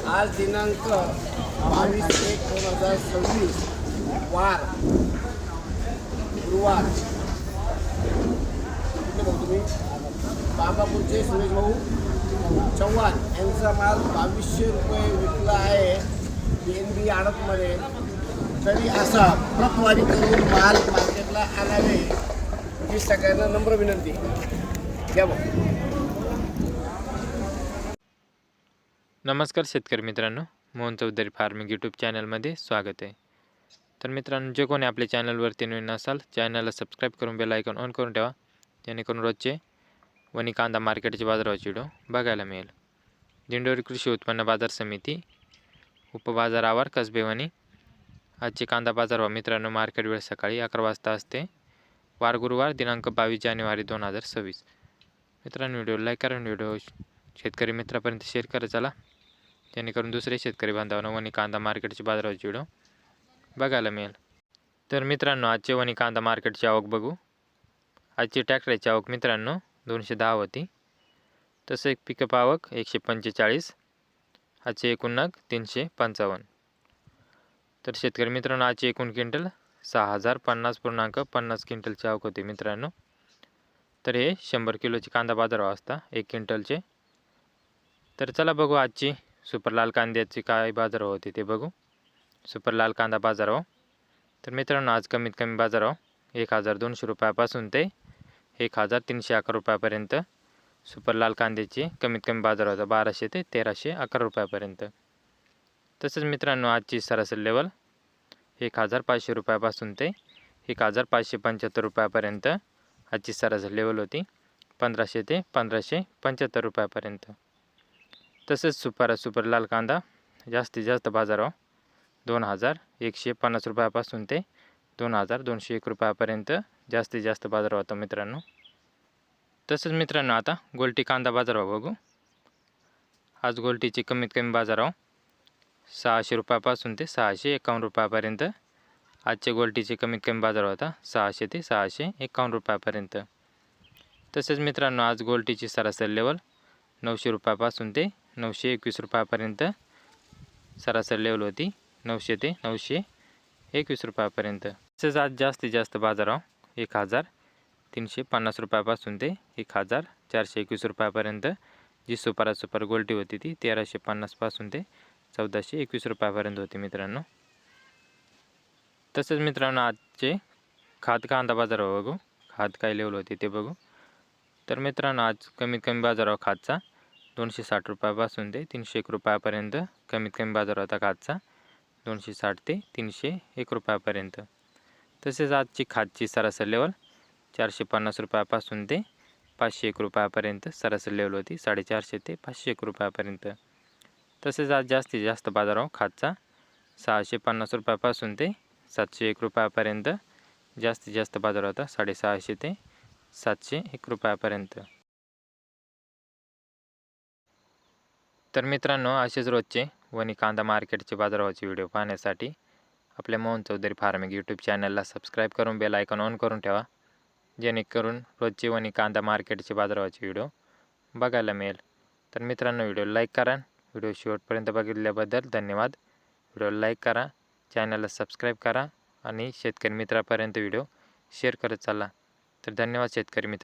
आज दिनांक 22/1/2026 वार गुरुवार। कुठले भाऊ तुम्ही? बाबापूरचे सुरेश भाऊ चव्हाण यांचा माल 2200 रुपये विकला आहे BNB आडतमध्ये। तरी असा प्रतवारी करून माल मार्केटला आणावे ही सगळ्यांना नम्र विनंती। घ्या भाऊ। नमस्कार शेतकरी मित्रांनो, मोहन चौधरी फार्मिंग यूट्यूब चॅनलमध्ये स्वागत आहे। तर मित्रांनो, जे कोणी आपल्या चॅनलवरती नवीन असाल चॅनलला सबस्क्राईब करून बेल आयकॉन ऑन करून ठेवा, जेणेकरून रोजचे वणी कांदा मार्केटचे बाजाराचे व्हिडिओ बघायला मिळेल। दिंडोरी कृषी उत्पन्न बाजार समिती उपबाजार आवार कसबे वणी। आजचे कांदा बाजारभाव मित्रांनो, मार्केट वेळ सकाळी 11 वाजता असते, वार गुरुवार दिनांक 22 जानेवारी 2026। मित्रांनो, व्हिडिओ लाईक करा, व्हिडिओ शेतकरी मित्रापर्यंत शेअर करा चला, जेणेकरून दुसरे शेतकरी बांधवांना वणी कांदा मार्केटचे बाजाराचे व्हिडिओ बघायला मिळेल। तर मित्रांनो, आजचे वणी कांदा मार्केटची आवक बघू। आजची ट्रॅक्टरची आवक मित्रांनो 210 होती, तसे पिकअप आवक 145, आजचे एकूण नग 355। तर शेतकरी मित्रांनो, आजचे एकूण क्विंटल 6050.50 क्विंटलची आवक होती मित्रांनो। तर हे 100 किलोचे कांदा बाजारभाव असता 1 क्विंटलचे। तर चला बघू आजची सुपर लाल कांद्याची काय बाजारभाव होते ते बघू। सुपर लाल कांदा बाजारभाव तर मित्रांनो, आज कमीत कमी बाजारभाव 1200 रुपयापासून ते 1311 रुपयापर्यंत सुपर लाल कांद्याची कमीत कमी बाजारभाव होता 1200 ते 1311 रुपयापर्यंत। तसेच मित्रांनो, आजची सरासरी लेवल 1500 रुपयापासून ते 1575 रुपयापर्यंत आजची सरासरी लेवल होती, 1500 ते 1575 रुपयापर्यंत। तसेच सुपर लाल कांदा जास्तीत जास्त बाजारभाव 2150 रुपयापासून ते 2201 रुपयापर्यंत जास्तीत जास्त बाजारभाव होता मित्रांनो। तसेच मित्रांनो, आता गोल्टी कांदा बाजारभाव बघू। आज गोल्टीचे कमीत कमी बाजारभाव 600 रुपयापासून ते 651 रुपयापर्यंत आजचे गोल्टीचे कमीत कमी बाजारभाव होता 600 ते 651 रुपयापर्यंत। तसेच मित्रांनो, आज गोल्टीची सरासरी लेवल 900 रुपयापासून ते 921 रुपयापर्यंत सरासरी लेवल होती, 900 ते 921 रुपयापर्यंत। तसेच आज जास्तीत जास्त बाजारभाव 1350 रुपयापासून ते 1421 रुपयापर्यंत जी सुपर गोल्टी होती ती 1350 पासून ते 1421 रुपयापर्यंत होती मित्रांनो। तसेच मित्रांनो, आजचे खाद कांदा बाजारभाव बघू। खाद काय लेवल होती ते बघू। तर मित्रांनो, आज कमीत कमी बाजारभाव खादचा 260 रुपयापासून ते 301 रुपयापर्यंत कमीत कमी बाजार होता खादचा 260 ते 301 रुपयापर्यंत। तसेच आजची खादची सरासरी लेवल 450 रुपयापासून ते 501 रुपयापर्यंत सरासरी लेवल होती, 450 ते 501 रुपयापर्यंत। तसेच आज जास्तीत जास्त बाजारभाव खादचा 650 रुपयापासून ते 701 रुपयापर्यंत जास्तीत जास्त बाजार होता, 650 ते 701 रुपयापर्यंत। तर मित्रांनो, असेच रोजचे वणी कांदा मार्केटचे बाजारभावाचे व्हिडिओ पाहण्यासाठी आपल्या मोहन चौधरी फार्मिंग यूट्यूब चॅनलला सबस्क्राईब करून बेल आयकॉन ऑन करून ठेवा, जेणेकरून रोजचे वणी कांदा मार्केटचे बाजारभावाचे व्हिडिओ बघायला मिळेल। तर मित्रांनो, व्हिडिओ लाईक करा, व्हिडिओ शेवटपर्यंत बघितल्याबद्दल धन्यवाद। व्हिडिओ लाईक करा, चॅनलला सबस्क्राईब करा आणि शेतकरी मित्रापर्यंत व्हिडिओ शेअर करत चाला। तर धन्यवाद शेतकरी मित्र।